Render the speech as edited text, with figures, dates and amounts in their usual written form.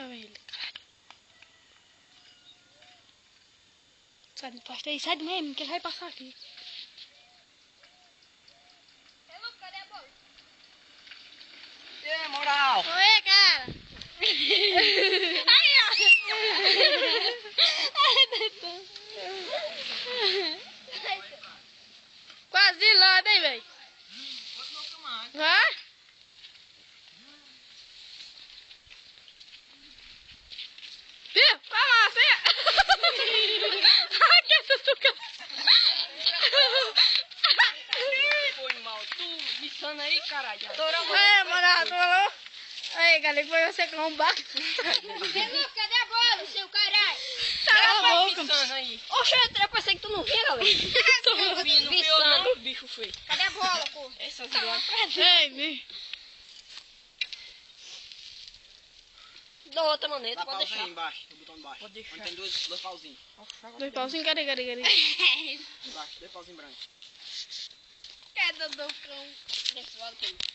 Olha ele, caralho. Sai do posto aí, sai do mesmo, que ele vai passar aqui. Cadê a bola? E moral? Oi, cara. Aí, ó. Quase lá, hein, velho? Vai? Fia, vai lá, fia. Ai, que susto. Foi mal, tu bichando aí, caralho. Aí, moral, tu falou? Aí, galera, foi você com um barco. Renan, cadê a bola, seu caralho? Cala a boca. Bichando aí. Oxe, eu pensei que tu não via, galera. Não vi, não viu não, bicho feio. Cadê a bola, pô? Essa virou Ei, vi. Da outra maneira, Dá pode pausa deixar. aí embaixo, no botão de baixo. Pode deixar. é Onde tem dois pauzinhos. Dois pauzinhos, cadê? Embaixo, dois pauzinhos brancos. Queda do cão. Deixa eu